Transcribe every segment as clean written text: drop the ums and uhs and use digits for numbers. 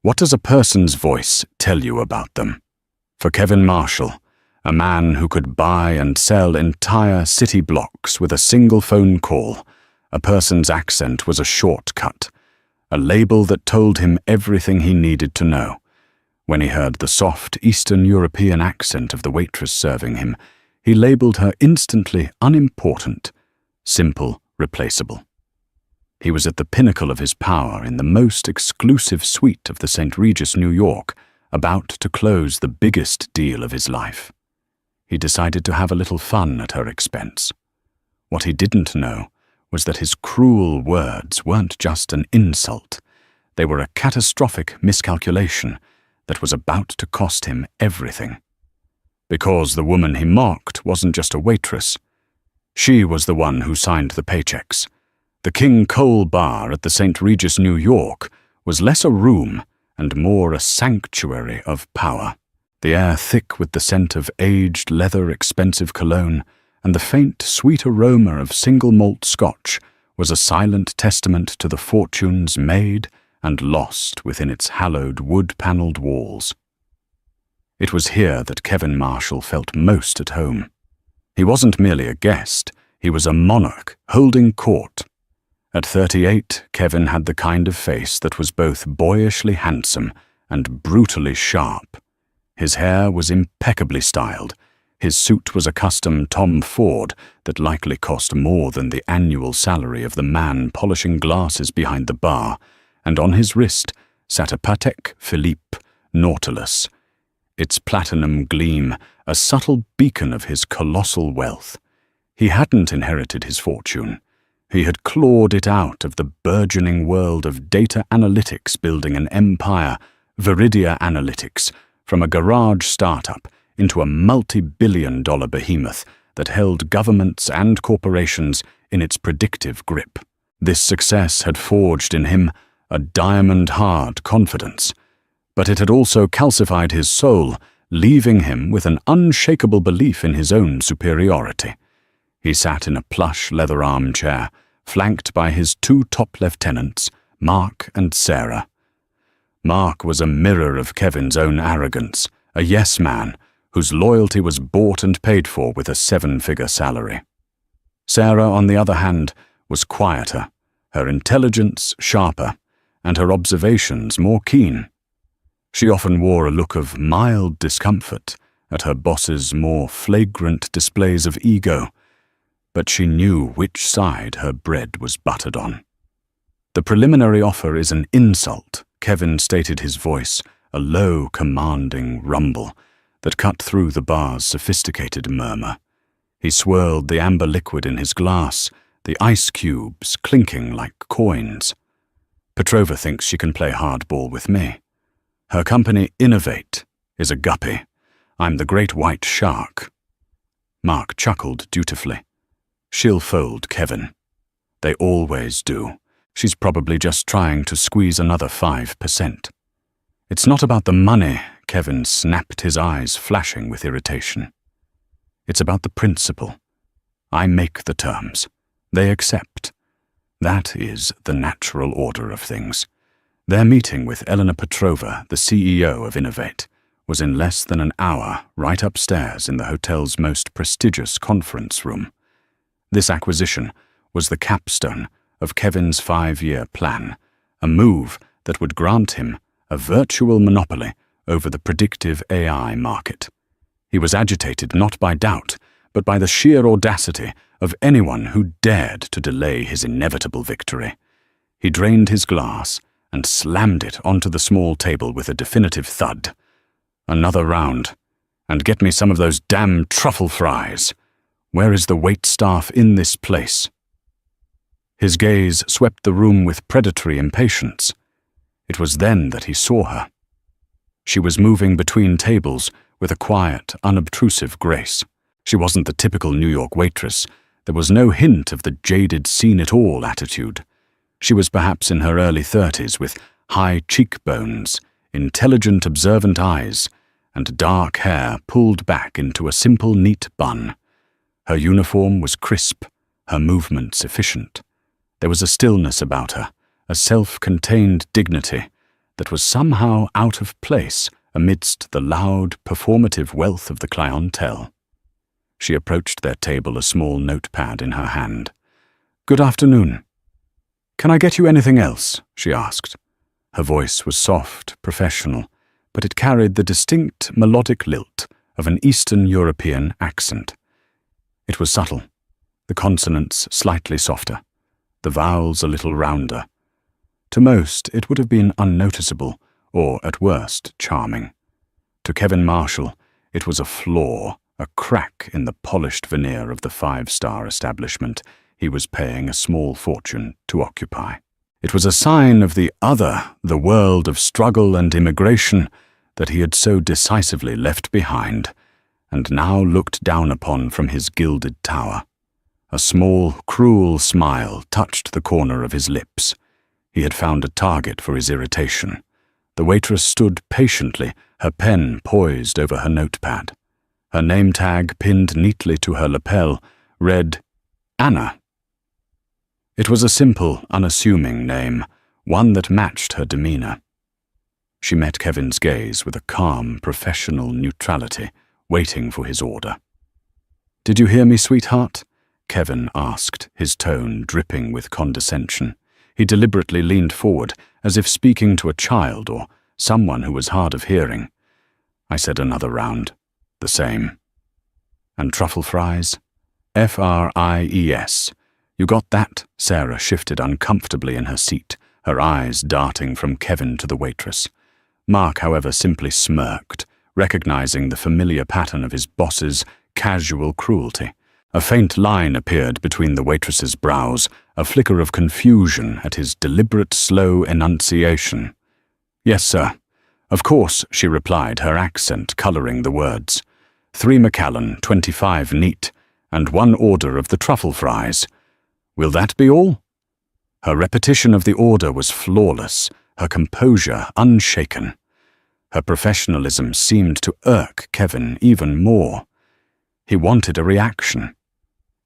What does a person's voice tell you about them? For Kevin Marshall, a man who could buy and sell entire city blocks with a single phone call, a person's accent was a shortcut, a label that told him everything he needed to know. When he heard the soft Eastern European accent of the waitress serving him, he labeled her instantly unimportant, simple, replaceable. He was at the pinnacle of his power in the most exclusive suite of the St. Regis, New York, about to close the biggest deal of his life. He decided to have a little fun at her expense. What he didn't know was that his cruel words weren't just an insult. They were a catastrophic miscalculation that was about to cost him everything. Because the woman he mocked wasn't just a waitress. She was the one who signed the paychecks. The King Cole Bar at the St. Regis, New York, was less a room and more a sanctuary of power. The air thick with the scent of aged leather expensive cologne and the faint, sweet aroma of single malt scotch was a silent testament to the fortunes made and lost within its hallowed wood-panelled walls. It was here that Kevin Marshall felt most at home. He wasn't merely a guest, he was a monarch holding court. At 38, Kevin had the kind of face that was both boyishly handsome and brutally sharp. His hair was impeccably styled. His suit was a custom Tom Ford that likely cost more than the annual salary of the man polishing glasses behind the bar, and on his wrist sat a Patek Philippe Nautilus, its platinum gleam a subtle beacon of his colossal wealth. He hadn't inherited his fortune. He had clawed it out of the burgeoning world of data analytics, building an empire, Viridia Analytics, from a garage startup into a multi-billion-dollar behemoth that held governments and corporations in its predictive grip. This success had forged in him a diamond-hard confidence, but it had also calcified his soul, leaving him with an unshakable belief in his own superiority. He sat in a plush leather armchair, flanked by his two top lieutenants, Mark and Sarah. Mark was a mirror of Kevin's own arrogance, a yes-man whose loyalty was bought and paid for with a 7-figure salary. Sarah, on the other hand, was quieter, her intelligence sharper, and her observations more keen. She often wore a look of mild discomfort at her boss's more flagrant displays of ego, but she knew which side her bread was buttered on. "The preliminary offer is an insult," Kevin stated, his voice a low, commanding rumble that cut through the bar's sophisticated murmur. He swirled the amber liquid in his glass, the ice cubes clinking like coins. "Petrova thinks she can play hardball with me. Her company, Innovate, is a guppy. I'm the great white shark." Mark chuckled dutifully. "She'll fold Kevin. They always do. She's probably just trying to squeeze another 5%. "It's not about the money," Kevin snapped, his eyes flashing with irritation. "It's about the principle. I make the terms. They accept. That is the natural order of things." Their meeting with Elena Petrova, the CEO of Innovate, was in less than an hour right upstairs in the hotel's most prestigious conference room. This acquisition was the capstone of Kevin's 5-year plan, a move that would grant him a virtual monopoly over the predictive AI market. He was agitated not by doubt, but by the sheer audacity of anyone who dared to delay his inevitable victory. He drained his glass and slammed it onto the small table with a definitive thud. "Another round, and get me some of those damn truffle fries. Where is the waitstaff in this place?" His gaze swept the room with predatory impatience. It was then that he saw her. She was moving between tables with a quiet, unobtrusive grace. She wasn't the typical New York waitress. There was no hint of the jaded seen-it-all attitude. She was perhaps in her early 30s, with high cheekbones, intelligent, observant eyes, and dark hair pulled back into a simple, neat bun. Her uniform was crisp, her movements efficient. There was a stillness about her, a self-contained dignity that was somehow out of place amidst the loud, performative wealth of the clientele. She approached their table, a small notepad in her hand. "Good afternoon. Can I get you anything else?" she asked. Her voice was soft, professional, but it carried the distinct melodic lilt of an Eastern European accent. It was subtle, the consonants slightly softer, the vowels a little rounder. To most, it would have been unnoticeable, or at worst, charming. To Kevin Marshall, it was a flaw, a crack in the polished veneer of the five-star establishment he was paying a small fortune to occupy. It was a sign of the other, the world of struggle and immigration that he had so decisively left behind, and now looked down upon from his gilded tower. A small, cruel smile touched the corner of his lips. He had found a target for his irritation. The waitress stood patiently, her pen poised over her notepad. Her name tag, pinned neatly to her lapel, read, Anna. It was a simple, unassuming name, one that matched her demeanor. She met Kevin's gaze with a calm, professional neutrality, waiting for his order. "Did you hear me, sweetheart?" Kevin asked, his tone dripping with condescension. He deliberately leaned forward, as if speaking to a child or someone who was hard of hearing. I said another round. The same. "And truffle fries?" "Fries. You got that?" Sarah shifted uncomfortably in her seat, her eyes darting from Kevin to the waitress. Mark, however, simply smirked, recognizing the familiar pattern of his boss's casual cruelty. A faint line appeared between the waitress's brows, a flicker of confusion at his deliberate, slow enunciation. "Yes, sir. Of course," she replied, her accent coloring the words. 3 Macallan, 25 neat, and 1 order of the truffle fries. Will that be all?" Her repetition of the order was flawless, her composure unshaken. Her professionalism seemed to irk Kevin even more. He wanted a reaction.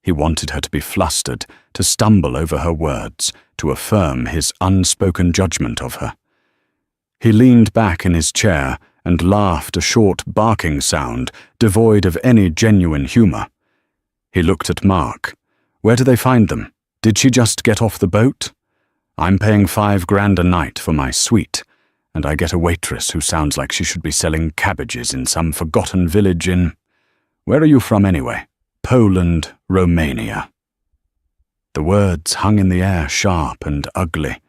He wanted her to be flustered, to stumble over her words, to affirm his unspoken judgment of her. He leaned back in his chair and laughed, a short barking sound, devoid of any genuine humor. He looked at Mark. "Where do they find them? Did she just get off the boat? I'm paying $5,000 a night for my suite, and I get a waitress who sounds like she should be selling cabbages in some forgotten village in... Where are you from anyway?" "Poland, Romania." The words hung in the air, sharp and ugly.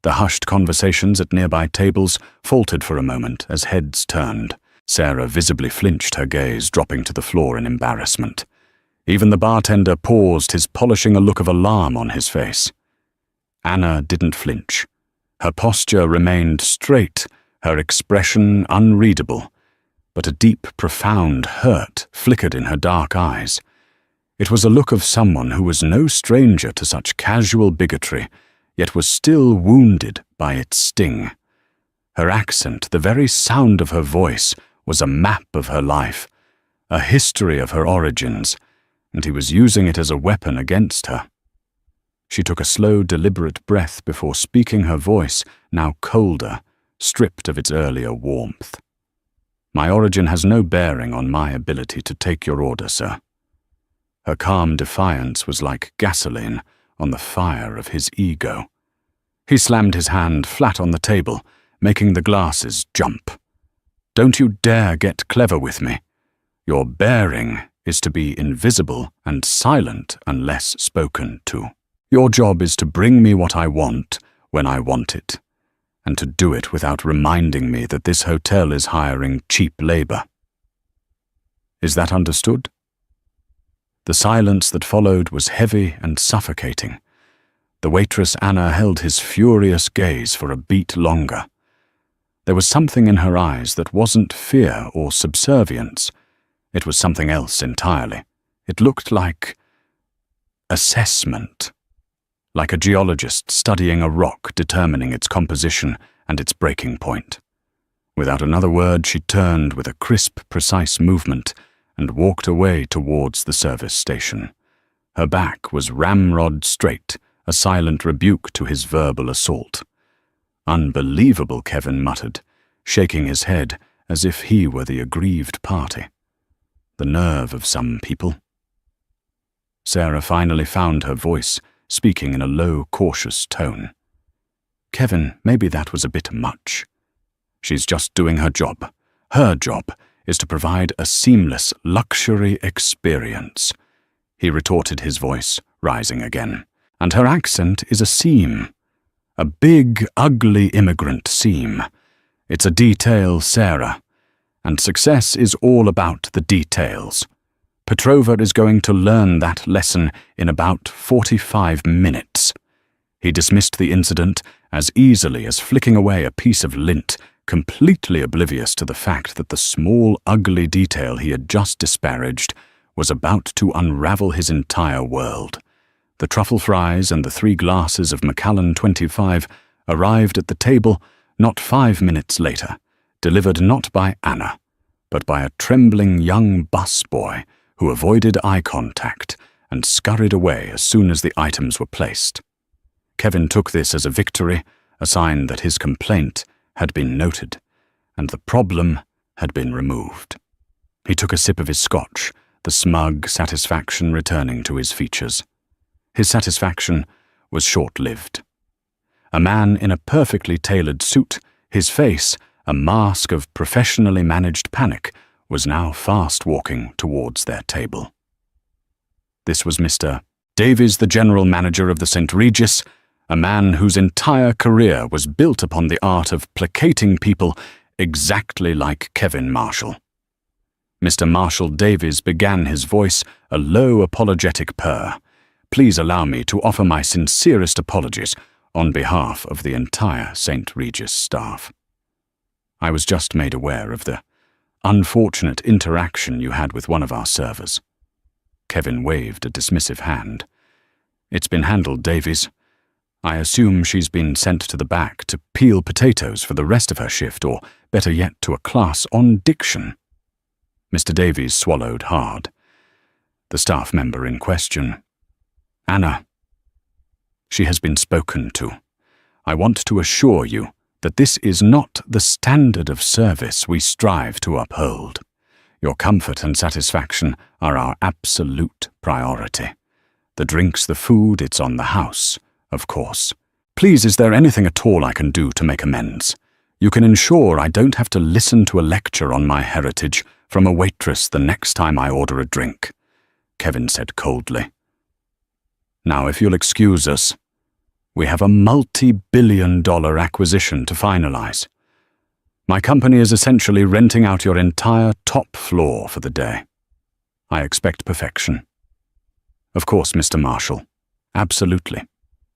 The hushed conversations at nearby tables faltered for a moment as heads turned. Sarah visibly flinched, her gaze dropping to the floor in embarrassment. Even the bartender paused, his polishing a look of alarm on his face. Anna didn't flinch. Her posture remained straight, her expression unreadable, but a deep, profound hurt flickered in her dark eyes. It was a look of someone who was no stranger to such casual bigotry, yet was still wounded by its sting. Her accent, the very sound of her voice, was a map of her life, a history of her origins, and he was using it as a weapon against her. She took a slow, deliberate breath before speaking, her voice now colder, stripped of its earlier warmth. "My origin has no bearing on my ability to take your order, sir." Her calm defiance was like gasoline on the fire of his ego. He slammed his hand flat on the table, making the glasses jump. "Don't you dare get clever with me. Your bearing is to be invisible and silent unless spoken to. Your job is to bring me what I want when I want it, and to do it without reminding me that this hotel is hiring cheap labor. Is that understood?" The silence that followed was heavy and suffocating. The waitress Anna held his furious gaze for a beat longer. There was something in her eyes that wasn't fear or subservience. It was something else entirely. It looked like assessment, like a geologist studying a rock, determining its composition and its breaking point. Without another word, she turned with a crisp, precise movement and walked away towards the service station. Her back was ramrod straight, a silent rebuke to his verbal assault. Unbelievable, Kevin muttered, shaking his head as if he were the aggrieved party. The nerve of some people. Sarah finally found her voice, speaking in a low, cautious tone. Kevin, maybe that was a bit much. She's just doing her job. Her job is to provide a seamless luxury experience. He retorted, his voice rising again. And her accent is a seam. A big, ugly immigrant seam. It's a detail, Sarah. And success is all about the details. Petrova is going to learn that lesson in about 45 minutes. He dismissed the incident as easily as flicking away a piece of lint, completely oblivious to the fact that the small, ugly detail he had just disparaged was about to unravel his entire world. The truffle fries and the 3 glasses of Macallan 25 arrived at the table not 5 minutes later, delivered not by Anna, but by a trembling young busboy who avoided eye contact and scurried away as soon as the items were placed. Kevin took this as a victory, a sign that his complaint had been noted, and the problem had been removed. He took a sip of his scotch, the smug satisfaction returning to his features. His satisfaction was short-lived. A man in a perfectly tailored suit, his face a mask of professionally managed panic, was now fast walking towards their table. This was Mr. Davies, the general manager of the St. Regis, a man whose entire career was built upon the art of placating people exactly like Kevin Marshall. Mr. Marshall Davies began his voice a low apologetic purr. Please allow me to offer my sincerest apologies on behalf of the entire St. Regis staff. I was just made aware of the unfortunate interaction you had with one of our servers. Kevin waved a dismissive hand. It's been handled, Davies. I assume she's been sent to the back to peel potatoes for the rest of her shift, or better yet, to a class on diction. Mr. Davies swallowed hard. The staff member in question. Anna. She has been spoken to. I want to assure you that this is not the standard of service we strive to uphold. Your comfort and satisfaction are our absolute priority. The drinks, the food, it's on the house, of course. Please, is there anything at all I can do to make amends? You can ensure I don't have to listen to a lecture on my heritage from a waitress the next time I order a drink, Kevin said coldly. Now, if you'll excuse us, we have a multi-billion-dollar acquisition to finalize. My company is essentially renting out your entire top floor for the day. I expect perfection. Of course, Mr. Marshall. Absolutely.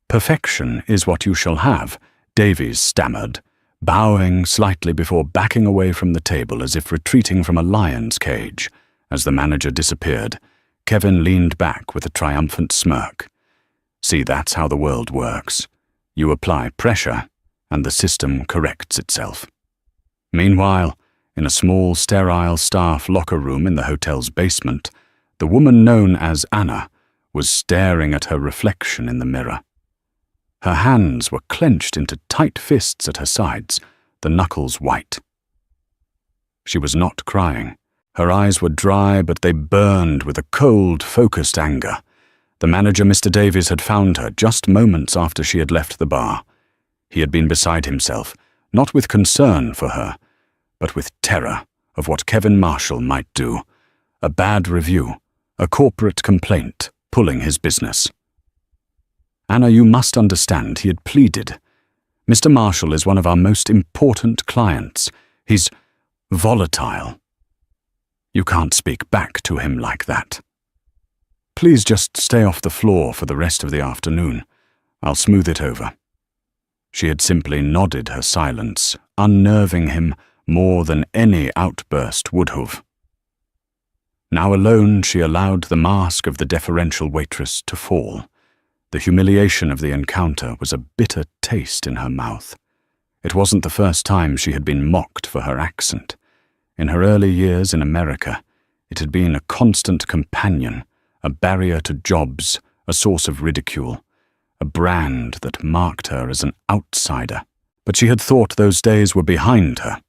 Perfection is what you shall have, Davies stammered, bowing slightly before backing away from the table as if retreating from a lion's cage. As the manager disappeared, Kevin leaned back with a triumphant smirk. See, that's how the world works. You apply pressure, and the system corrects itself. Meanwhile, in a small, sterile staff locker room in the hotel's basement, the woman known as Anna was staring at her reflection in the mirror. Her hands were clenched into tight fists at her sides, the knuckles white. She was not crying. Her eyes were dry, but they burned with a cold, focused anger. The manager, Mr. Davies, had found her just moments after she had left the bar. He had been beside himself, not with concern for her, but with terror of what Kevin Marshall might do. A bad review, a corporate complaint, pulling his business. Anna, you must understand, he had pleaded. Mr. Marshall is one of our most important clients. He's volatile. You can't speak back to him like that. Please just stay off the floor for the rest of the afternoon. I'll smooth it over. She had simply nodded her silence, unnerving him more than any outburst would have. Now alone, she allowed the mask of the deferential waitress to fall. The humiliation of the encounter was a bitter taste in her mouth. It wasn't the first time she had been mocked for her accent. In her early years in America, it had been a constant companion, a barrier to jobs, a source of ridicule, a brand that marked her as an outsider, But she had thought those days were behind her.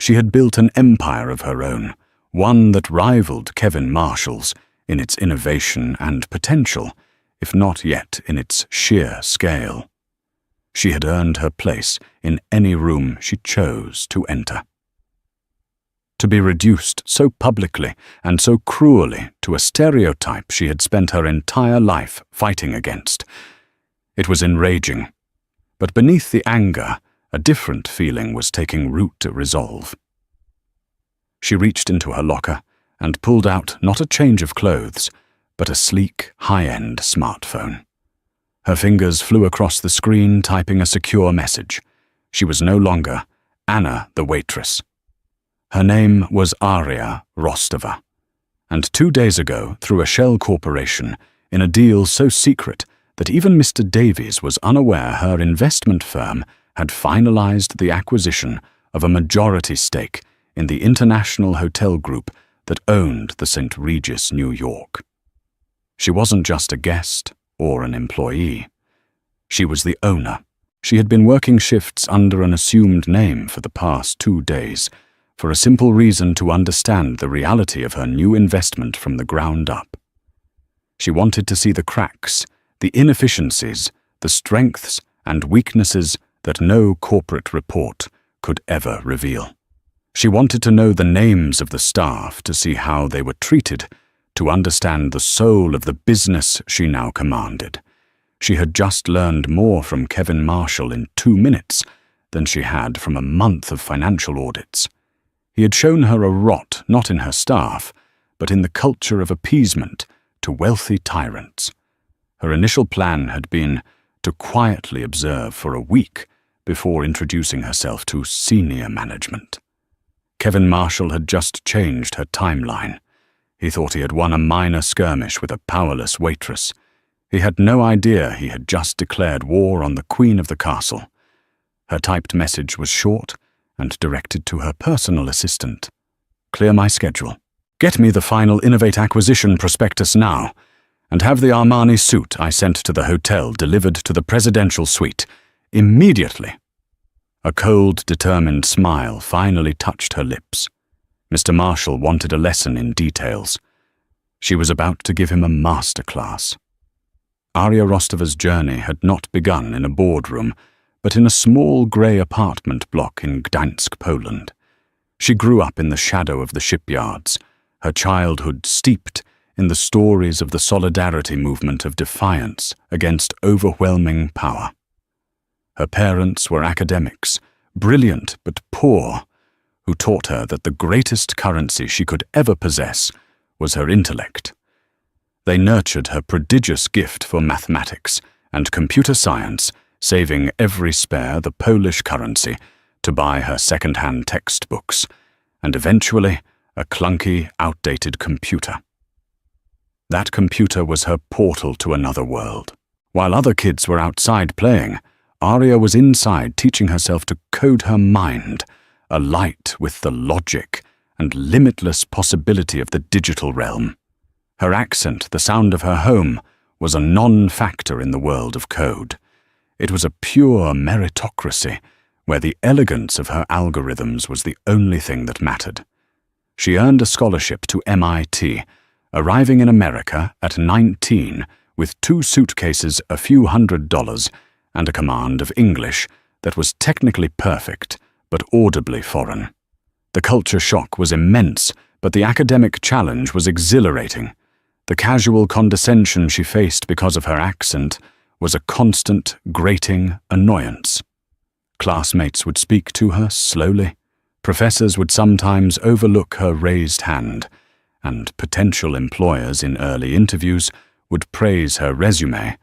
She had built an empire of her own, one that rivaled Kevin Marshall's in its innovation and potential, if not yet in its sheer scale. She had earned her place in any room she chose to enter. To be reduced so publicly and so cruelly to a stereotype she had spent her entire life fighting against. It was enraging, but beneath the anger, a different feeling was taking root to resolve. She reached into her locker and pulled out not a change of clothes, but a sleek, high-end smartphone. Her fingers flew across the screen, typing a secure message. She was no longer Anna the waitress. Her name was Aria Rostova, and 2 days ago, through a shell corporation, in a deal so secret that even Mr. Davies was unaware her investment firm had finalized the acquisition of a majority stake in the international hotel group that owned the St. Regis, New York. She wasn't just a guest or an employee. She was the owner. She had been working shifts under an assumed name for the past 2 days, for a simple reason: to understand the reality of her new investment from the ground up. She wanted to see the cracks, the inefficiencies, the strengths and weaknesses that no corporate report could ever reveal. She wanted to know the names of the staff to see how they were treated, to understand the soul of the business she now commanded. She had just learned more from Kevin Marshall in 2 minutes than she had from a month of financial audits. He had shown her a rot not in her staff, but in the culture of appeasement to wealthy tyrants. Her initial plan had been to quietly observe for a week before introducing herself to senior management. Kevin Marshall had just changed her timeline. He thought he had won a minor skirmish with a powerless waitress. He had no idea he had just declared war on the queen of the castle. Her typed message was short and directed to her personal assistant. Clear my schedule. Get me the final Innovate acquisition prospectus now, and have the Armani suit I sent to the hotel delivered to the presidential suite immediately. A cold, determined smile finally touched her lips. Mr. Marshall wanted a lesson in details. She was about to give him a masterclass. Aria Rostova's journey had not begun in a boardroom, but in a small grey apartment block in Gdańsk, Poland. She grew up in the shadow of the shipyards, her childhood steeped in the stories of the solidarity movement of defiance against overwhelming power. Her parents were academics, brilliant but poor, who taught her that the greatest currency she could ever possess was her intellect. They nurtured her prodigious gift for mathematics and computer science, saving every spare the Polish currency to buy her second-hand textbooks, and eventually a clunky, outdated computer. That computer was her portal to another world. While other kids were outside playing, Aria was inside teaching herself to code her mind, alight with the logic and limitless possibility of the digital realm. Her accent, the sound of her home, was a non-factor in the world of code. It was a pure meritocracy, where the elegance of her algorithms was the only thing that mattered. She earned a scholarship to MIT, arriving in America at 19 with 2 suitcases, a few $100s, and a command of English that was technically perfect, but audibly foreign. The culture shock was immense, but the academic challenge was exhilarating. The casual condescension she faced because of her accent was a constant, grating annoyance. Classmates would speak to her slowly. Professors would sometimes overlook her raised hand, and potential employers in early interviews would praise her resume,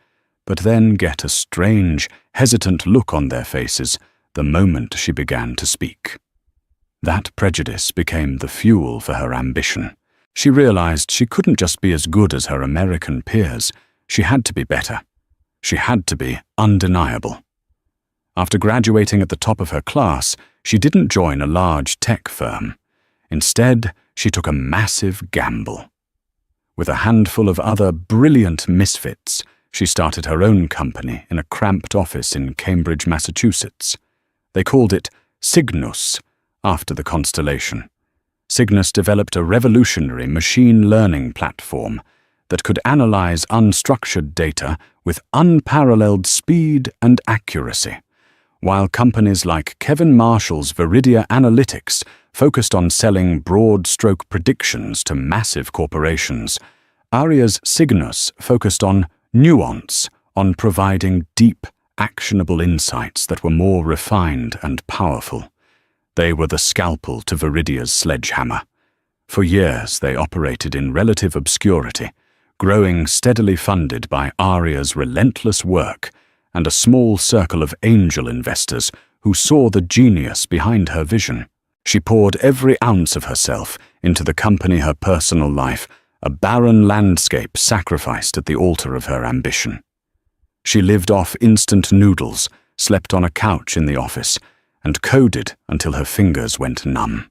but then get a strange, hesitant look on their faces the moment she began to speak. That prejudice became the fuel for her ambition. She realized she couldn't just be as good as her American peers. She had to be better. She had to be undeniable. After graduating at the top of her class, she didn't join a large tech firm. Instead, she took a massive gamble. With a handful of other brilliant misfits, she started her own company in a cramped office in Cambridge, Massachusetts. They called it Cygnus, after the constellation. Cygnus developed a revolutionary machine learning platform that could analyze unstructured data with unparalleled speed and accuracy. While companies like Kevin Marshall's Viridia Analytics focused on selling broad-stroke predictions to massive corporations, Aria's Cygnus focused on nuance, on providing deep, actionable insights that were more refined and powerful. They were the scalpel to Viridia's sledgehammer. For years they operated in relative obscurity, growing steadily funded by Aria's relentless work and a small circle of angel investors who saw the genius behind her vision. She poured every ounce of herself into the company, her personal life, a barren landscape sacrificed at the altar of her ambition. She lived off instant noodles, slept on a couch in the office, and coded until her fingers went numb.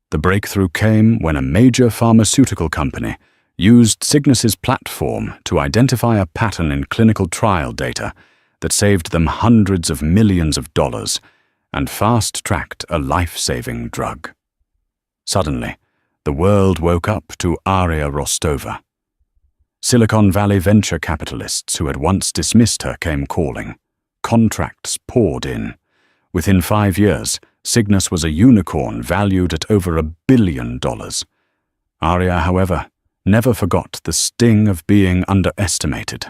The breakthrough came when a major pharmaceutical company used Cygnus's platform to identify a pattern in clinical trial data that saved them hundreds of millions of dollars and fast-tracked a life-saving drug. Suddenly, the world woke up to Aria Rostova. Silicon Valley venture capitalists who had once dismissed her came calling. Contracts poured in. Within 5 years, Cygnus was a unicorn valued at over $1 billion. Aria, however, never forgot the sting of being underestimated.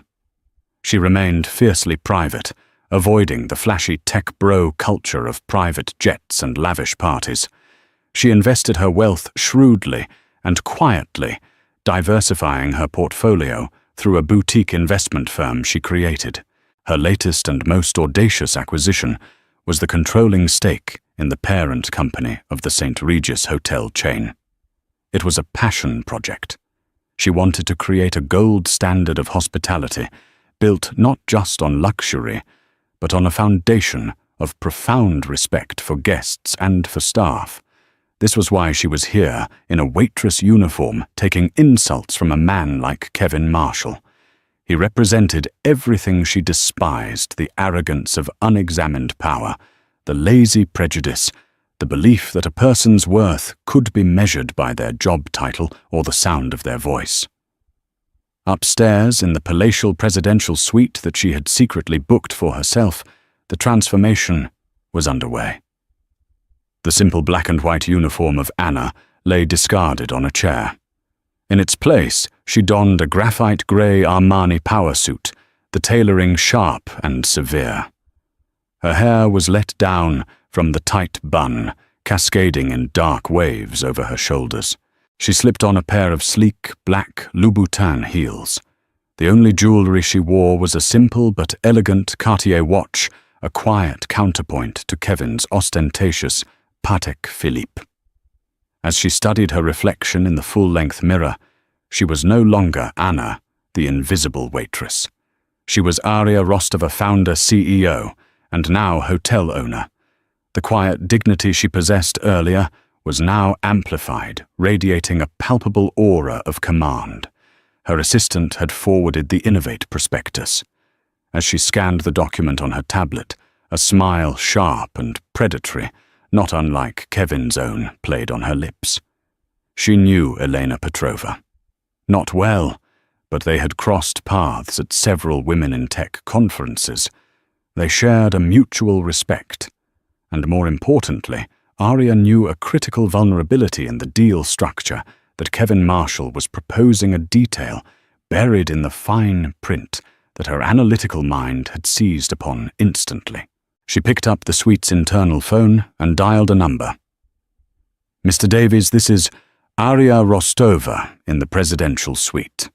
She remained fiercely private, avoiding the flashy tech bro culture of private jets and lavish parties. She invested her wealth shrewdly and quietly, diversifying her portfolio through a boutique investment firm she created. Her latest and most audacious acquisition was the controlling stake in the parent company of the St. Regis hotel chain. It was a passion project. She wanted to create a gold standard of hospitality, built not just on luxury, but on a foundation of profound respect for guests and for staff. This was why she was here in a waitress uniform, taking insults from a man like Kevin Marshall. He represented everything she despised: the arrogance of unexamined power, the lazy prejudice, the belief that a person's worth could be measured by their job title or the sound of their voice. Upstairs, in the palatial presidential suite that she had secretly booked for herself, the transformation was underway. The simple black and white uniform of Anna lay discarded on a chair. In its place, she donned a graphite grey Armani power suit, the tailoring sharp and severe. Her hair was let down from the tight bun, cascading in dark waves over her shoulders. She slipped on a pair of sleek, black Louboutin heels. The only jewelry she wore was a simple but elegant Cartier watch, a quiet counterpoint to Kevin's ostentatious Patek Philippe. As she studied her reflection in the full-length mirror, she was no longer Anna, the invisible waitress. She was Aria Rostova, founder, CEO, and now hotel owner. The quiet dignity she possessed earlier was now amplified, radiating a palpable aura of command. Her assistant had forwarded the Innovate prospectus. As she scanned the document on her tablet, a smile sharp and predatory, not unlike Kevin's own, played on her lips. She knew Elena Petrova. Not well, but they had crossed paths at several Women in Tech conferences. They shared a mutual respect, and more importantly, Aria knew a critical vulnerability in the deal structure that Kevin Marshall was proposing, a detail buried in the fine print that her analytical mind had seized upon instantly. She picked up the suite's internal phone and dialed a number. "Mr. Davies, this is Aria Rostova in the presidential suite.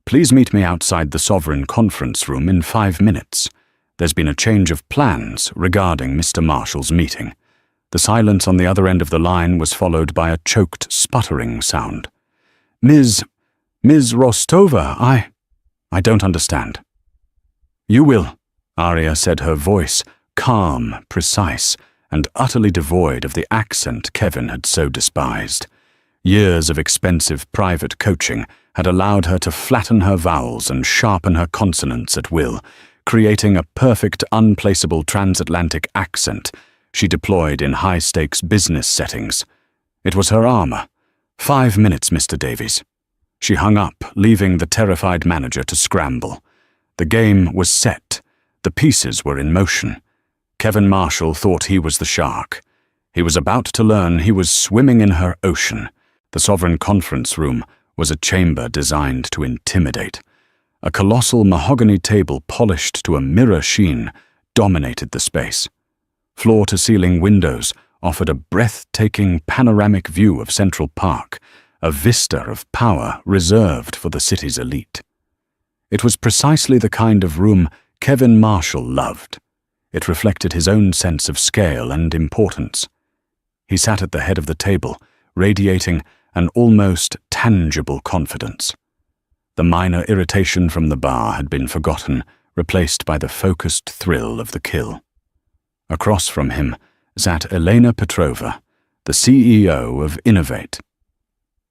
Please meet me outside the Sovereign Conference Room in 5 minutes. There's been a change of plans regarding Mr. Marshall's meeting." The silence on the other end of the line was followed by a choked, sputtering sound. Ms. Rostova, I don't understand." "You will," Aria said, her voice calm, precise, and utterly devoid of the accent Kevin had so despised. Years of expensive private coaching had allowed her to flatten her vowels and sharpen her consonants at will, creating a perfect, unplaceable transatlantic accent she deployed in high-stakes business settings. It was her armor. 5 minutes, Mr. Davies. She hung up, leaving the terrified manager to scramble. The game was set. The pieces were in motion. Kevin Marshall thought he was the shark. He was about to learn he was swimming in her ocean. The Sovereign Conference Room was a chamber designed to intimidate. A colossal mahogany table polished to a mirror sheen dominated the space. Floor-to-ceiling windows offered a breathtaking panoramic view of Central Park, a vista of power reserved for the city's elite. It was precisely the kind of room Kevin Marshall loved. It reflected his own sense of scale and importance. He sat at the head of the table, radiating an almost tangible confidence. The minor irritation from the bar had been forgotten, replaced by the focused thrill of the kill. Across from him sat Elena Petrova, the CEO of Innovate.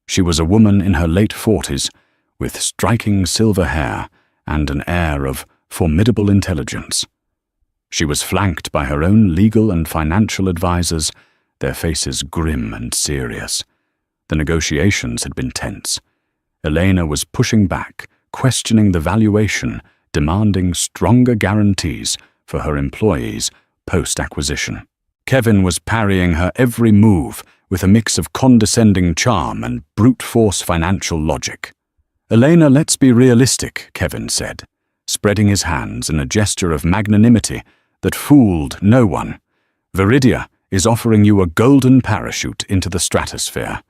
She was a woman in her late 40s, with striking silver hair and an air of formidable intelligence. She was flanked by her own legal and financial advisors, their faces grim and serious. The negotiations had been tense. Elena was pushing back, questioning the valuation, demanding stronger guarantees for her employees post-acquisition. Kevin was parrying her every move with a mix of condescending charm and brute force financial logic. "Elena, let's be realistic," Kevin said, spreading his hands in a gesture of magnanimity that fooled no one. "Viridia is offering you a golden parachute into the stratosphere.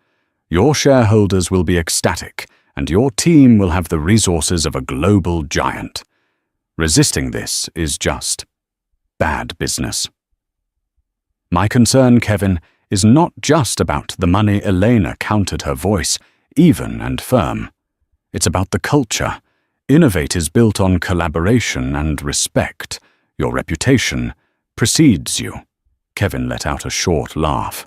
Your shareholders will be ecstatic, and your team will have the resources of a global giant. Resisting this is just bad business." "My concern, Kevin, is not just about the money." Elena countered, her voice even and firm. "It's about the culture. Innovate is built on collaboration and respect. Your reputation precedes you." Kevin let out a short laugh.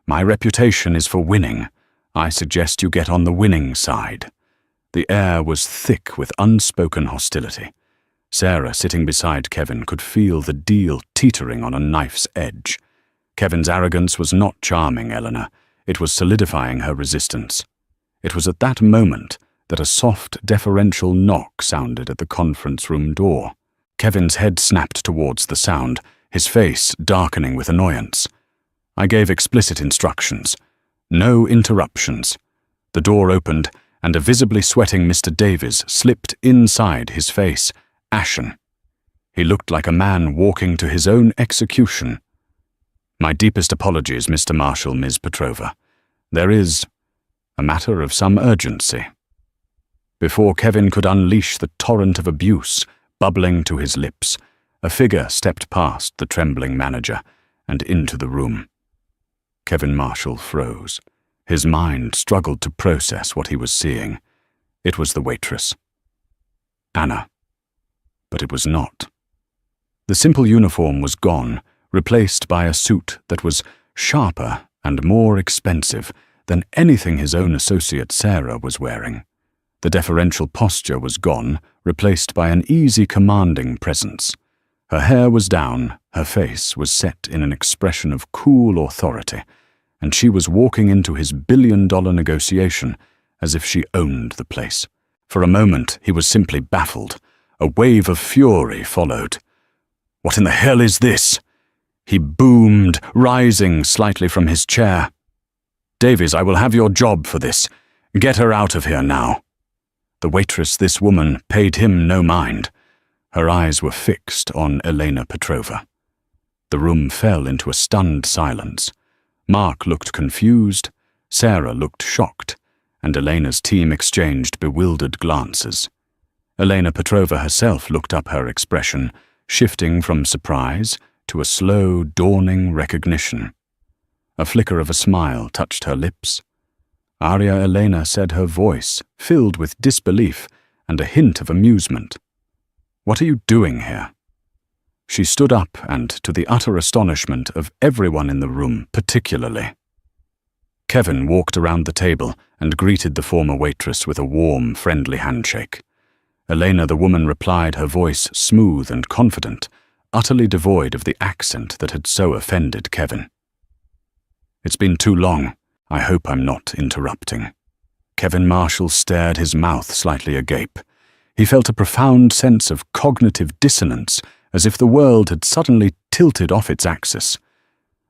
"My reputation is for winning. I suggest you get on the winning side." The air was thick with unspoken hostility. Sarah, sitting beside Kevin, could feel the deal teetering on a knife's edge. Kevin's arrogance was not charming Eleanor. It was solidifying her resistance. It was at that moment that a soft, deferential knock sounded at the conference room door. Kevin's head snapped towards the sound, his face darkening with annoyance. "I gave explicit instructions. No interruptions." The door opened, and a visibly sweating Mr. Davies slipped inside, his face ashen. He looked like a man walking to his own execution. "My deepest apologies, Mr. Marshall, Ms. Petrova. There is a matter of some urgency." Before Kevin could unleash the torrent of abuse bubbling to his lips, a figure stepped past the trembling manager and into the room. Kevin Marshall froze. His mind struggled to process what he was seeing. It was the waitress. Anna. But it was not. The simple uniform was gone, replaced by a suit that was sharper and more expensive than anything his own associate Sarah was wearing. The deferential posture was gone, replaced by an easy, commanding presence. Her hair was down, her face was set in an expression of cool authority, and she was walking into his billion-dollar negotiation as if she owned the place. For a moment, he was simply baffled. A wave of fury followed. "What in the hell is this?" he boomed, rising slightly from his chair. "Davies, I will have your job for this. Get her out of here now." The waitress, this woman, paid him no mind. Her eyes were fixed on Elena Petrova. The room fell into a stunned silence. Mark looked confused, Sarah looked shocked, and Elena's team exchanged bewildered glances. Elena Petrova herself looked up, her expression shifting from surprise to a slow, dawning recognition. A flicker of a smile touched her lips. Arya Elena said, her voice filled with disbelief and a hint of amusement. "What are you doing here?" She stood up, and to the utter astonishment of everyone in the room, particularly Kevin, walked around the table and greeted the former waitress with a warm, friendly handshake. Elena, the woman, replied, her voice smooth and confident, utterly devoid of the accent that had so offended Kevin. "It's been too long. I hope I'm not interrupting." Kevin Marshall stared, his mouth slightly agape. He felt a profound sense of cognitive dissonance, as if the world had suddenly tilted off its axis.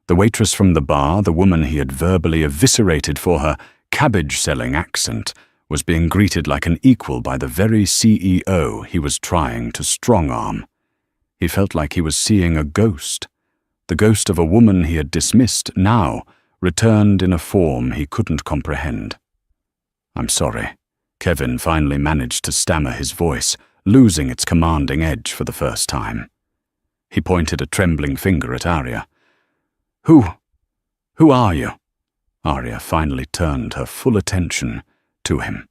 The waitress from the bar, the woman he had verbally eviscerated for her cabbage-selling accent, was being greeted like an equal by the very CEO he was trying to strong-arm. He felt like he was seeing a ghost. The ghost of a woman he had dismissed now returned in a form he couldn't comprehend. "I'm sorry." Kevin finally managed to stammer his voice, losing its commanding edge for the first time. He pointed a trembling finger at Arya. Who are you?" Arya finally turned her full attention to him.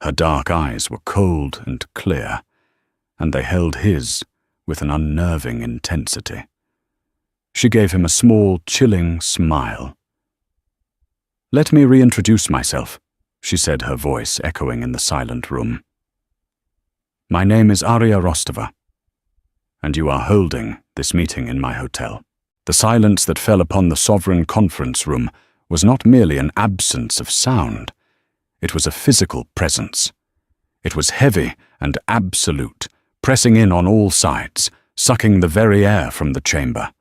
Her dark eyes were cold and clear, and they held his with an unnerving intensity. She gave him a small, chilling smile. "Let me reintroduce myself," she said, her voice echoing in the silent room. "My name is Arya Rostova, and you are holding this meeting in my hotel." The silence that fell upon the sovereign conference room was not merely an absence of sound. It was a physical presence. It was heavy and absolute, pressing in on all sides, sucking the very air from the chamber.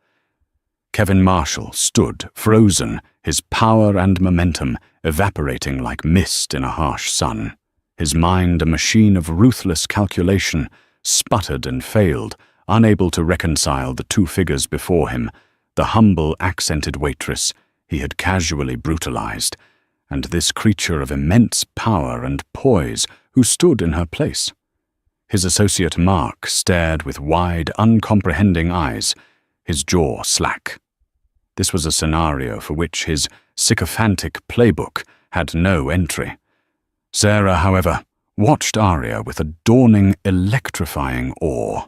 Kevin Marshall stood, frozen, his power and momentum evaporating like mist in a harsh sun. His mind, a machine of ruthless calculation, sputtered and failed, unable to reconcile the two figures before him, the humble, accented waitress he had casually brutalized, and this creature of immense power and poise who stood in her place. His associate Mark stared with wide, uncomprehending eyes, his jaw slack. This was a scenario for which his sycophantic playbook had no entry. Sarah, however, watched Arya with a dawning, electrifying awe.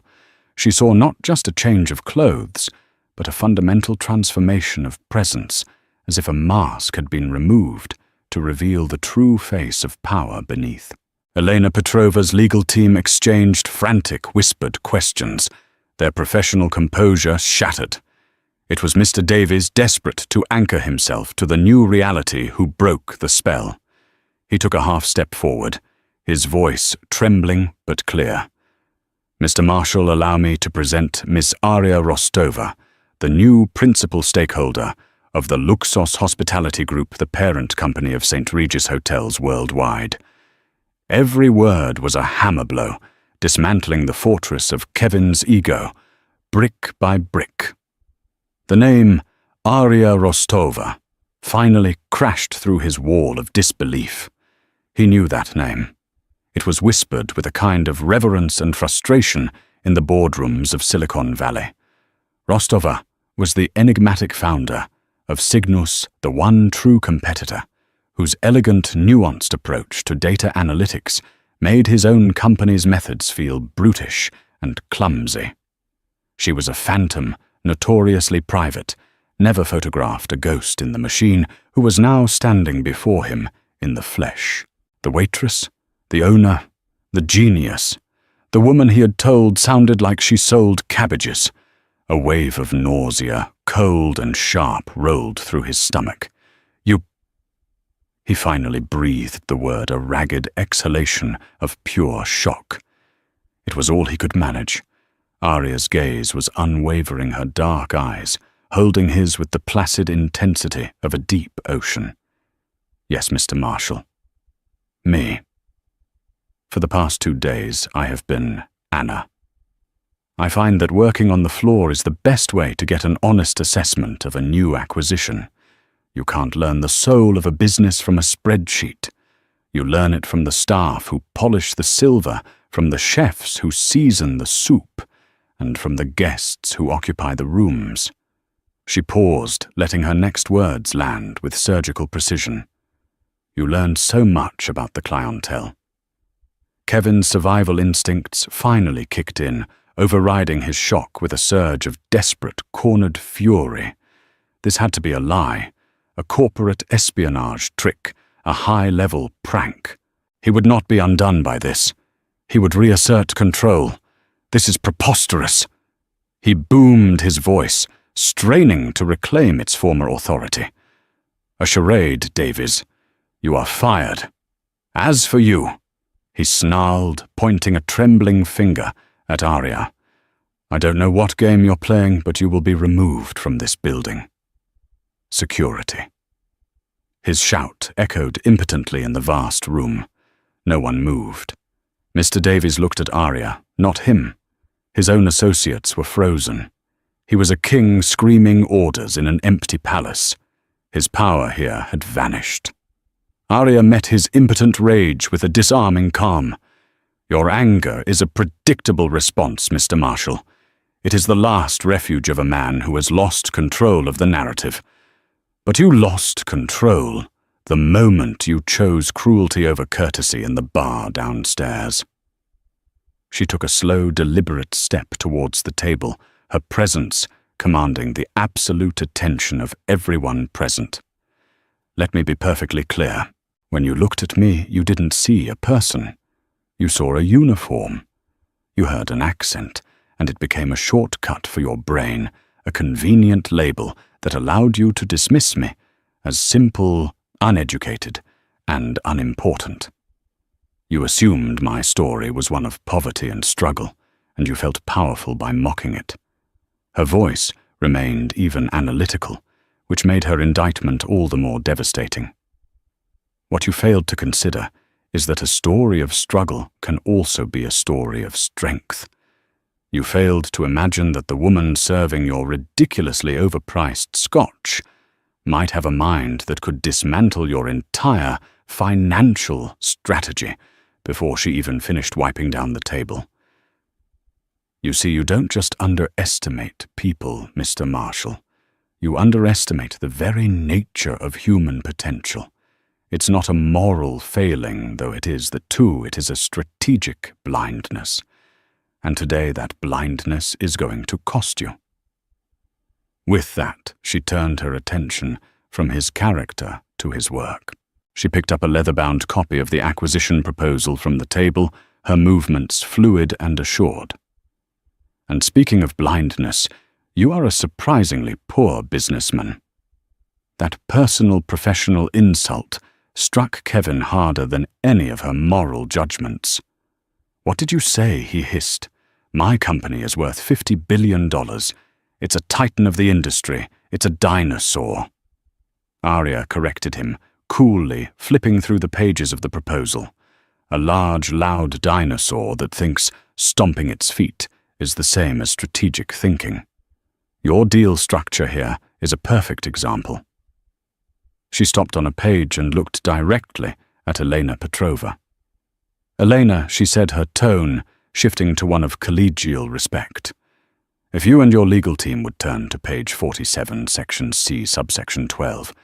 She saw not just a change of clothes, but a fundamental transformation of presence, as if a mask had been removed to reveal the true face of power beneath. Elena Petrova's legal team exchanged frantic, whispered questions, their professional composure shattered. It was Mr. Davies, desperate to anchor himself to the new reality, who broke the spell. He took a half-step forward, his voice trembling but clear. "Mr. Marshall, allow me to present Miss Arya Rostova, the new principal stakeholder of the Luxos Hospitality Group, the parent company of St. Regis Hotels worldwide." Every word was a hammer blow, dismantling the fortress of Kevin's ego, brick by brick. The name Arya Rostova finally crashed through his wall of disbelief. He knew that name. It was whispered with a kind of reverence and frustration in the boardrooms of Silicon Valley. Rostova was the enigmatic founder of Cygnus, the one true competitor, whose elegant, nuanced approach to data analytics made his own company's methods feel brutish and clumsy. She was a phantom, notoriously private, never photographed a ghost in the machine, who was now standing before him in the flesh. The waitress, the owner, the genius, the woman he had told sounded like she sold cabbages. A wave of nausea, cold and sharp, rolled through his stomach. "You—" He finally breathed the word, a ragged exhalation of pure shock. It was all he could manage. Arya's gaze was unwavering, her dark eyes holding his with the placid intensity of a deep ocean. "Yes, Mr. Marshall. Me. For the past 2 days, I have been Anna. I find that working on the floor is the best way to get an honest assessment of a new acquisition. You can't learn the soul of a business from a spreadsheet. You learn it from the staff who polish the silver, from the chefs who season the soup, and from the guests who occupy the rooms." She paused, letting her next words land with surgical precision. "You learn so much about the clientele." Kevin's survival instincts finally kicked in, overriding his shock with a surge of desperate, cornered fury. This had to be a lie, a corporate espionage trick, a high-level prank. He would not be undone by this. He would reassert control. This is preposterous. He boomed his voice, straining to reclaim its former authority. A charade, Davies. You are fired. As for you, he snarled, pointing a trembling finger at Arya. I don't know what game you're playing, but you will be removed from this building. Security. His shout echoed impotently in the vast room. No one moved. Mr. Davies looked at Arya, not him. His own associates were frozen. He was a king screaming orders in an empty palace. His power here had vanished. Arya met his impotent rage with a disarming calm. Your anger is a predictable response, Mr. Marshall. It is the last refuge of a man who has lost control of the narrative. But you lost control the moment you chose cruelty over courtesy in the bar downstairs. She took a slow, deliberate step towards the table, her presence commanding the absolute attention of everyone present. Let me be perfectly clear. When you looked at me, you didn't see a person. You saw a uniform. You heard an accent, and it became a shortcut for your brain, a convenient label that allowed you to dismiss me as simple, uneducated, and unimportant. You assumed my story was one of poverty and struggle, and you felt powerful by mocking it. Her voice remained even analytical, which made her indictment all the more devastating. What you failed to consider is that a story of struggle can also be a story of strength. You failed to imagine that the woman serving your ridiculously overpriced scotch might have a mind that could dismantle your entire financial strategy before she even finished wiping down the table. You see, you don't just underestimate people, Mr. Marshall. You underestimate the very nature of human potential. It's not a moral failing, though it is it is a strategic blindness. And today that blindness is going to cost you. With that, she turned her attention from his character to his work. She picked up a leather-bound copy of the acquisition proposal from the table, her movements fluid and assured. And speaking of blindness, you are a surprisingly poor businessman. That personal professional insult struck Kevin harder than any of her moral judgments. What did you say? He hissed. My company is worth $50 billion. It's a titan of the industry. It's a dinosaur. Arya corrected him, coolly flipping through the pages of the proposal. A large, loud dinosaur that thinks stomping its feet is the same as strategic thinking. Your deal structure here is a perfect example. She stopped on a page and looked directly at Elena Petrova. Elena, she said, her tone shifting to one of collegial respect. If you and your legal team would turn to page 47, section C, subsection 12,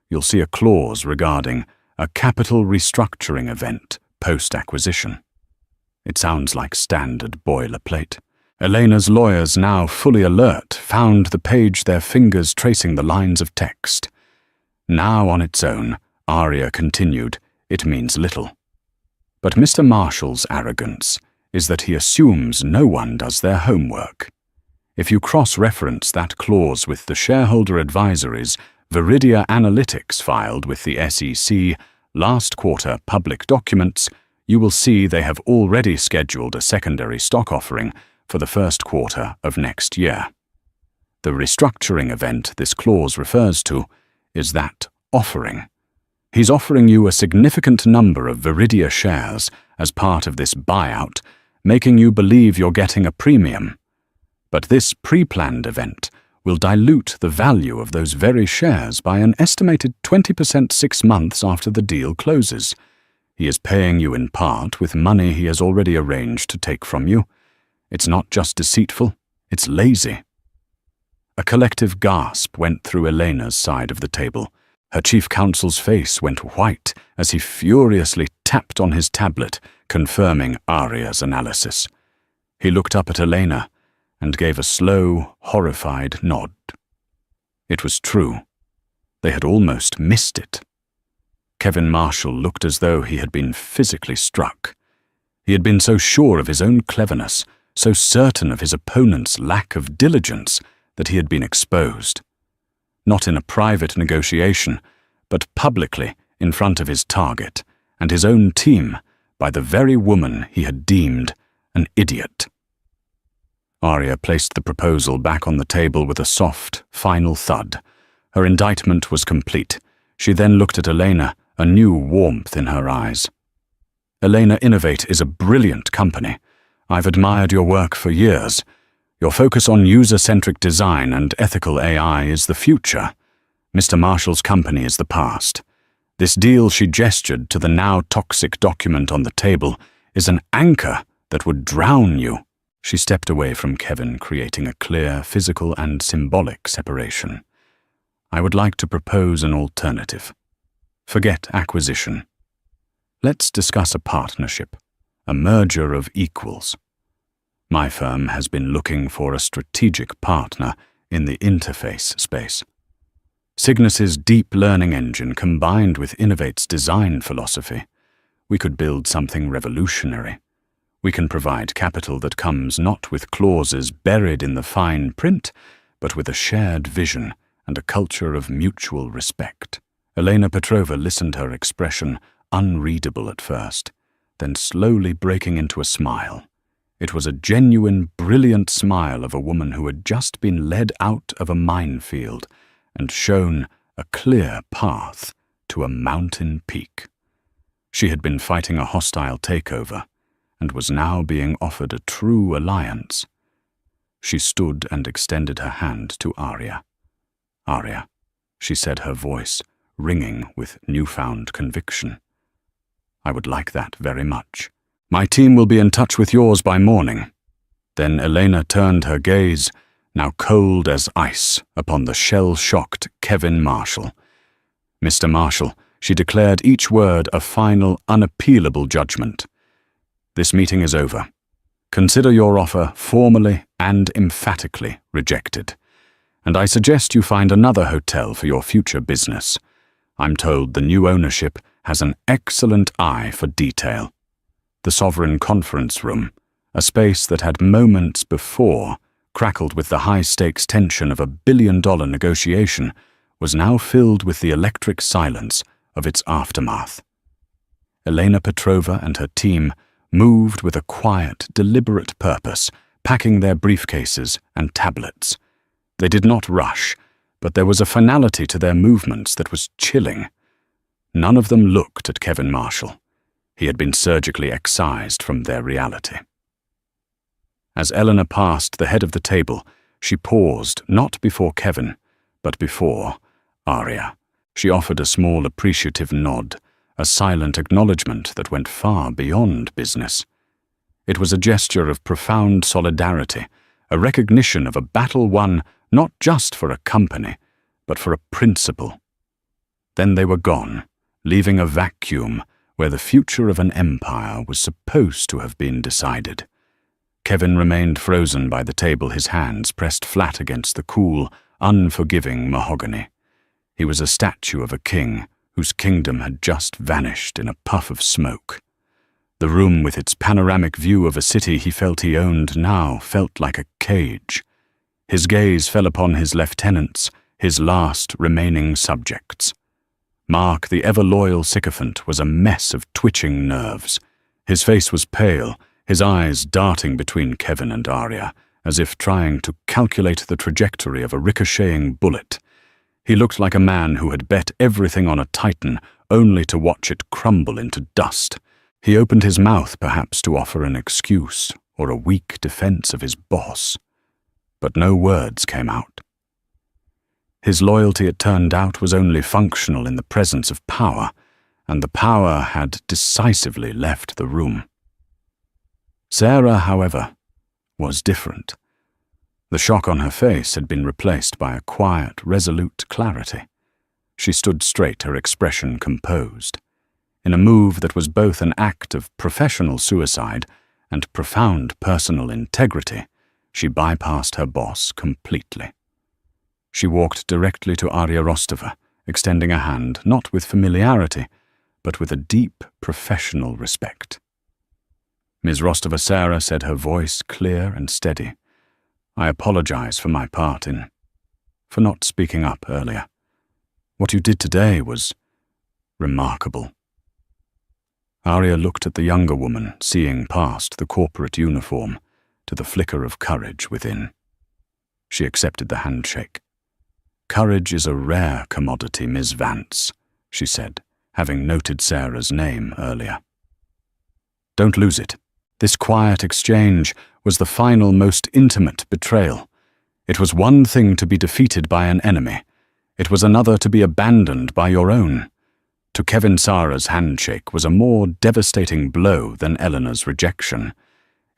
you'll see a clause regarding a capital restructuring event post-acquisition. It sounds like standard boilerplate. Elena's lawyers, now fully alert, found the page, their fingers tracing the lines of text. Now on its own, Arya continued, it means little. But Mr. Marshall's arrogance is that he assumes no one does their homework. If you cross-reference that clause with the shareholder advisory's Viridia Analytics filed with the SEC last quarter public documents, you will see they have already scheduled a secondary stock offering for the first quarter of next year. The restructuring event this clause refers to is that offering. He's offering you a significant number of Viridia shares as part of this buyout, making you believe you're getting a premium. But this pre-planned event will dilute the value of those very shares by an estimated 20% 6 months after the deal closes. He is paying you in part with money he has already arranged to take from you. It's not just deceitful, it's lazy. A collective gasp went through Elena's side of the table. Her chief counsel's face went white as he furiously tapped on his tablet, confirming Arya's analysis. He looked up at Elena and gave a slow, horrified nod. It was true. They had almost missed it. Kevin Marshall looked as though he had been physically struck. He had been so sure of his own cleverness, so certain of his opponent's lack of diligence, that he had been exposed. Not in a private negotiation, but publicly in front of his target and his own team by the very woman he had deemed an idiot. Arya placed the proposal back on the table with a soft, final thud. Her indictment was complete. She then looked at Elena, a new warmth in her eyes. Elena Innovate is a brilliant company. I've admired your work for years. Your focus on user-centric design and ethical AI is the future. Mr. Marshall's company is the past. This deal, she gestured to the now toxic document on the table, is an anchor that would drown you. She stepped away from Kevin, creating a clear physical and symbolic separation. I would like to propose an alternative. Forget acquisition. Let's discuss a partnership, a merger of equals. My firm has been looking for a strategic partner in the interface space. Cygnus's deep learning engine combined with Innovate's design philosophy, we could build something revolutionary. We can provide capital that comes not with clauses buried in the fine print, but with a shared vision and a culture of mutual respect. Elena Petrova listened, her expression unreadable at first, then slowly breaking into a smile. It was a genuine, brilliant smile of a woman who had just been led out of a minefield and shown a clear path to a mountain peak. She had been fighting a hostile takeover and was now being offered a true alliance. She stood and extended her hand to Arya. Arya, she said, her voice ringing with newfound conviction. I would like that very much. My team will be in touch with yours by morning. Then Elena turned her gaze, now cold as ice, upon the shell-shocked Kevin Marshall. Mr. Marshall, she declared each word a final, unappealable judgment. This meeting is over. Consider your offer formally and emphatically rejected. And I suggest you find another hotel for your future business. I'm told the new ownership has an excellent eye for detail. The Sovereign Conference Room, a space that had moments before crackled with the high-stakes tension of a billion-dollar negotiation, was now filled with the electric silence of its aftermath. Elena Petrova and her team moved with a quiet, deliberate purpose, packing their briefcases and tablets. They did not rush, but there was a finality to their movements that was chilling. None of them looked at Kevin Marshall. He had been surgically excised from their reality. As Eleanor passed the head of the table, she paused not before Kevin, but before Arya. She offered a small appreciative nod, a silent acknowledgement that went far beyond business. It was a gesture of profound solidarity, a recognition of a battle won not just for a company, but for a principle. Then they were gone, leaving a vacuum where the future of an empire was supposed to have been decided. Kevin remained frozen by the table, his hands pressed flat against the cool, unforgiving mahogany. He was a statue of a king whose kingdom had just vanished in a puff of smoke. The room with its panoramic view of a city he felt he owned now felt like a cage. His gaze fell upon his lieutenants, his last remaining subjects. Mark, the ever-loyal sycophant, was a mess of twitching nerves. His face was pale, his eyes darting between Kevin and Arya, as if trying to calculate the trajectory of a ricocheting bullet. He looked like a man who had bet everything on a titan, only to watch it crumble into dust. He opened his mouth, perhaps to offer an excuse or a weak defense of his boss. But no words came out. His loyalty, it turned out, was only functional in the presence of power, and the power had decisively left the room. Sarah, however, was different. The shock on her face had been replaced by a quiet, resolute clarity. She stood straight, her expression composed. In a move that was both an act of professional suicide and profound personal integrity, she bypassed her boss completely. She walked directly to Arya Rostova, extending a hand not with familiarity, but with a deep professional respect. Ms. Rostovasera said, her voice clear and steady. I apologize for my part for not speaking up earlier. What you did today was remarkable. Arya looked at the younger woman, seeing past the corporate uniform to the flicker of courage within. She accepted the handshake. Courage is a rare commodity, Ms. Vance, she said, having noted Sarah's name earlier. Don't lose it. This quiet exchange was the final, most intimate betrayal. It was one thing to be defeated by an enemy. It was another to be abandoned by your own. To Kevin Sara's handshake was a more devastating blow than Eleanor's rejection.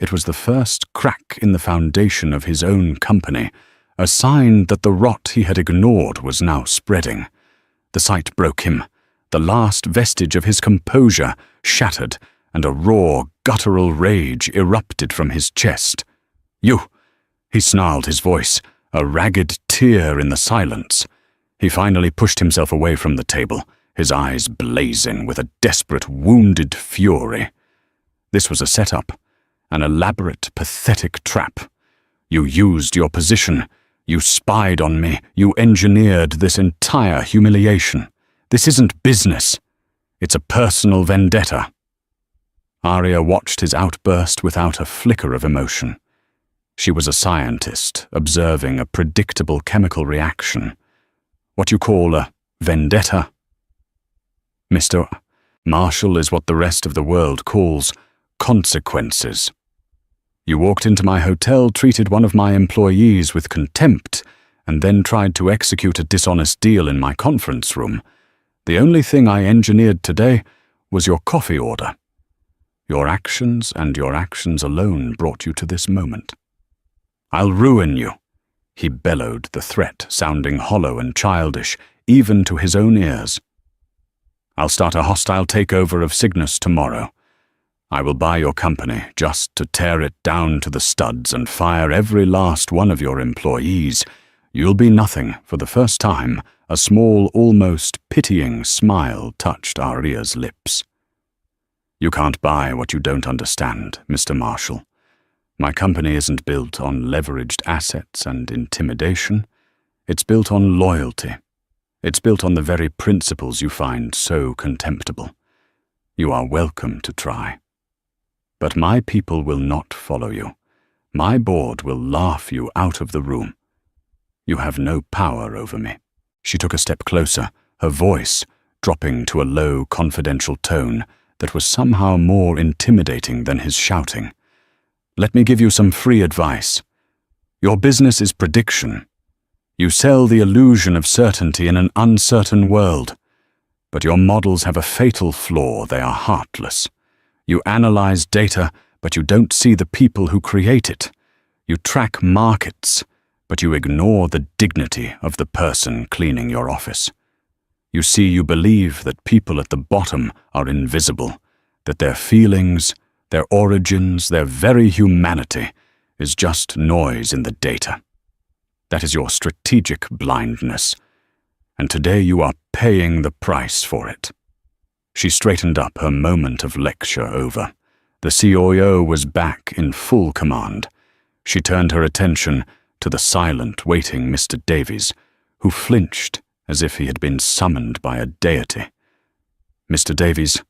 It was the first crack in the foundation of his own company, a sign that the rot he had ignored was now spreading. The sight broke him. The last vestige of his composure shattered, and a raw, guttural rage erupted from his chest. You! He snarled, his voice, a ragged tear in the silence. He finally pushed himself away from the table, his eyes blazing with a desperate, wounded fury. This was a setup, an elaborate, pathetic trap. You used your position. You spied on me. You engineered this entire humiliation. This isn't business. It's a personal vendetta. Arya watched his outburst without a flicker of emotion. She was a scientist, observing a predictable chemical reaction. What you call a vendetta? Mr. Marshall is what the rest of the world calls consequences. You walked into my hotel, treated one of my employees with contempt, and then tried to execute a dishonest deal in my conference room. The only thing I engineered today was your coffee order. Your actions and your actions alone brought you to this moment. I'll ruin you, he bellowed, the threat sounding hollow and childish, even to his own ears. I'll start a hostile takeover of Cygnus tomorrow. I will buy your company just to tear it down to the studs and fire every last one of your employees. You'll be nothing. For the first time, a small, almost pitying smile touched Arya's lips. You can't buy what you don't understand, Mr. Marshall. My company isn't built on leveraged assets and intimidation. It's built on loyalty. It's built on the very principles you find so contemptible. You are welcome to try. But my people will not follow you. My board will laugh you out of the room. You have no power over me. She took a step closer, her voice dropping to a low, confidential tone that was somehow more intimidating than his shouting. Let me give you some free advice. Your business is prediction. You sell the illusion of certainty in an uncertain world. But your models have a fatal flaw. They are heartless. You analyze data, but you don't see the people who create it. You track markets, but you ignore the dignity of the person cleaning your office. You believe that people at the bottom are invisible, that their feelings, their origins, their very humanity is just noise in the data. That is your strategic blindness, and today you are paying the price for it. She straightened up, her moment of lecture over. The COO was back in full command. She turned her attention to the silent, waiting Mr. Davies, who flinched as if he had been summoned by a deity. Mr. Davies,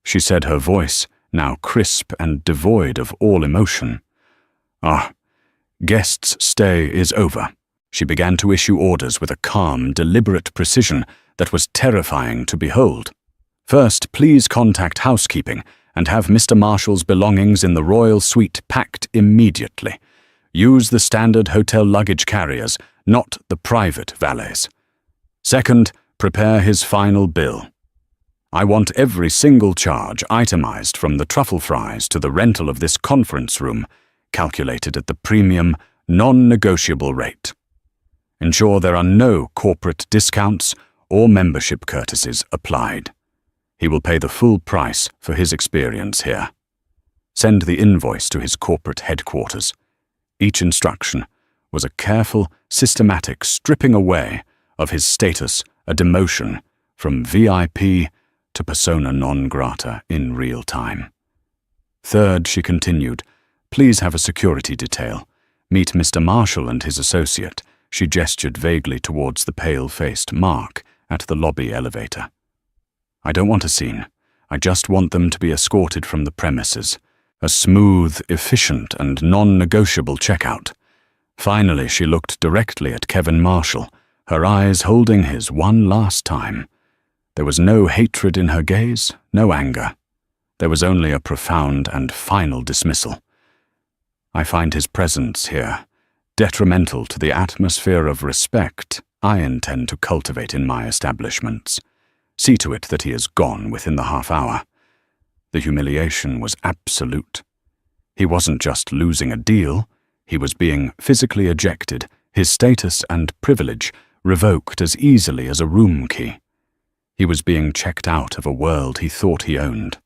she said, her voice now crisp and devoid of all emotion. Guest's stay is over. She began to issue orders with a calm, deliberate precision that was terrifying to behold. First, please contact housekeeping and have Mr. Marshall's belongings in the royal suite packed immediately. Use the standard hotel luggage carriers, not the private valets. Second, prepare his final bill. I want every single charge itemized from the truffle fries to the rental of this conference room, calculated at the premium, non-negotiable rate. Ensure there are no corporate discounts or membership courtesies applied. He will pay the full price for his experience here. Send the invoice to his corporate headquarters. Each instruction was a careful, systematic stripping away of his status, a demotion from VIP to persona non grata in real time. Third, she continued, please have a security detail. Meet Mr. Marshall and his associate. She gestured vaguely towards the pale-faced Mark at the lobby elevator. I don't want a scene. I just want them to be escorted from the premises. A smooth, efficient, and non-negotiable checkout. Finally, she looked directly at Kevin Marshall, her eyes holding his one last time. There was no hatred in her gaze, no anger. There was only a profound and final dismissal. I find his presence here detrimental to the atmosphere of respect I intend to cultivate in my establishments. See to it that he is gone within the half hour. The humiliation was absolute. He wasn't just losing a deal, he was being physically ejected, his status and privilege revoked as easily as a room key. He was being checked out of a world he thought he owned.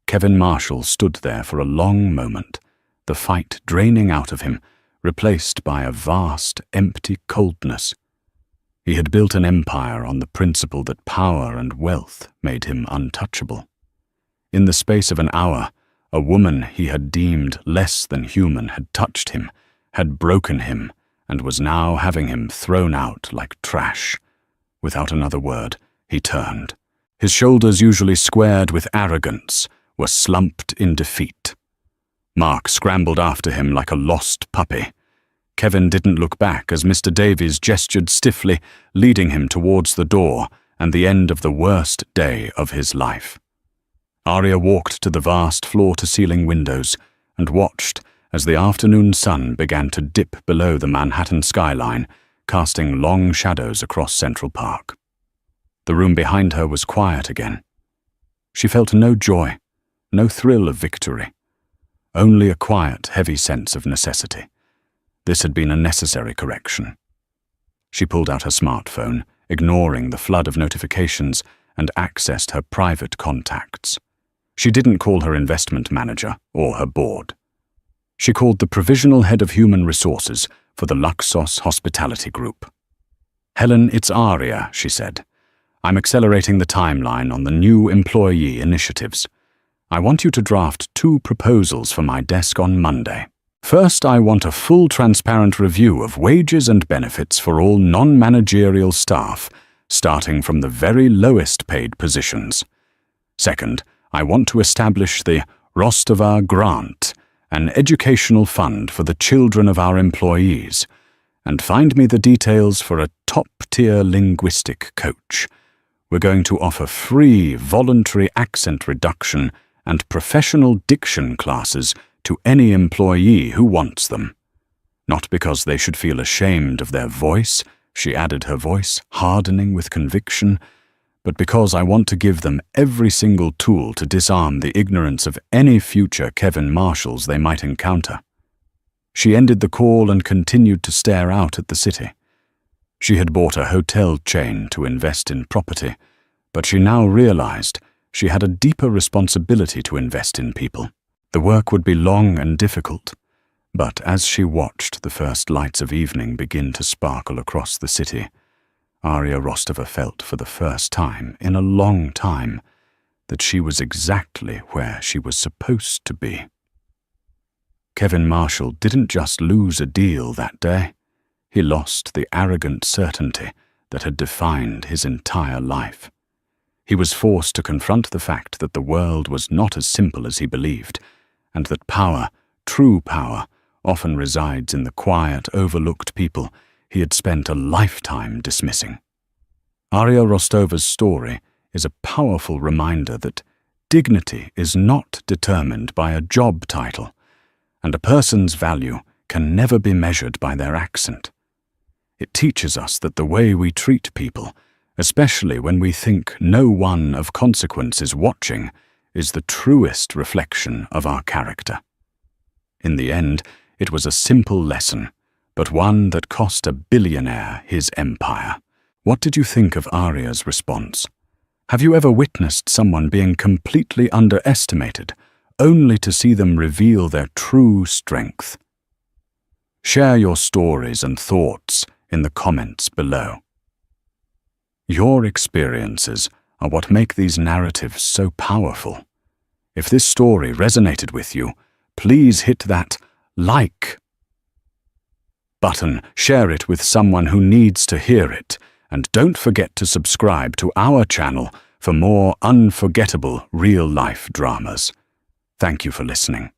Kevin Marshall stood there for a long moment, the fight draining out of him, replaced by a vast, empty coldness. He had built an empire on the principle that power and wealth made him untouchable. In the space of an hour, a woman he had deemed less than human had touched him, had broken him, and was now having him thrown out like trash. Without another word, he turned. His shoulders, usually squared with arrogance, were slumped in defeat. Mark scrambled after him like a lost puppy. Kevin didn't look back as Mr. Davies gestured stiffly, leading him towards the door and the end of the worst day of his life. Arya walked to the vast floor-to-ceiling windows and watched as the afternoon sun began to dip below the Manhattan skyline, casting long shadows across Central Park. The room behind her was quiet again. She felt no joy, no thrill of victory, only a quiet, heavy sense of necessity. This had been a necessary correction. She pulled out her smartphone, ignoring the flood of notifications, and accessed her private contacts. She didn't call her investment manager or her board. She called the provisional head of human resources for the Luxos Hospitality Group. Helen, it's Arya, she said. I'm accelerating the timeline on the new employee initiatives. I want you to draft 2 proposals for my desk on Monday. First, I want a full transparent review of wages and benefits for all non-managerial staff, starting from the very lowest paid positions. Second, I want to establish the Rostova Grant, an educational fund for the children of our employees, and find me the details for a top-tier linguistic coach. We're going to offer free voluntary accent reduction and professional diction classes to any employee who wants them. Not because they should feel ashamed of their voice, she added, her voice hardening with conviction, but because I want to give them every single tool to disarm the ignorance of any future Kevin Marshalls they might encounter. She ended the call and continued to stare out at the city. She had bought a hotel chain to invest in property, but she now realized she had a deeper responsibility to invest in people. The work would be long and difficult, but as she watched the first lights of evening begin to sparkle across the city, Arya Rostova felt for the first time in a long time that she was exactly where she was supposed to be. Kevin Marshall didn't just lose a deal that day. He lost the arrogant certainty that had defined his entire life. He was forced to confront the fact that the world was not as simple as he believed, and that power, true power, often resides in the quiet, overlooked people he had spent a lifetime dismissing. Arya Rostova's story is a powerful reminder that dignity is not determined by a job title, and a person's value can never be measured by their accent. It teaches us that the way we treat people, especially when we think no one of consequence is watching, is the truest reflection of our character. In the end, it was a simple lesson, but one that cost a billionaire his empire. What did you think of Arya's response? Have you ever witnessed someone being completely underestimated, only to see them reveal their true strength? Share your stories and thoughts in the comments below. Your experiences are what make these narratives so powerful. If this story resonated with you, please hit that like button, share it with someone who needs to hear it, and don't forget to subscribe to our channel for more unforgettable real-life dramas. Thank you for listening.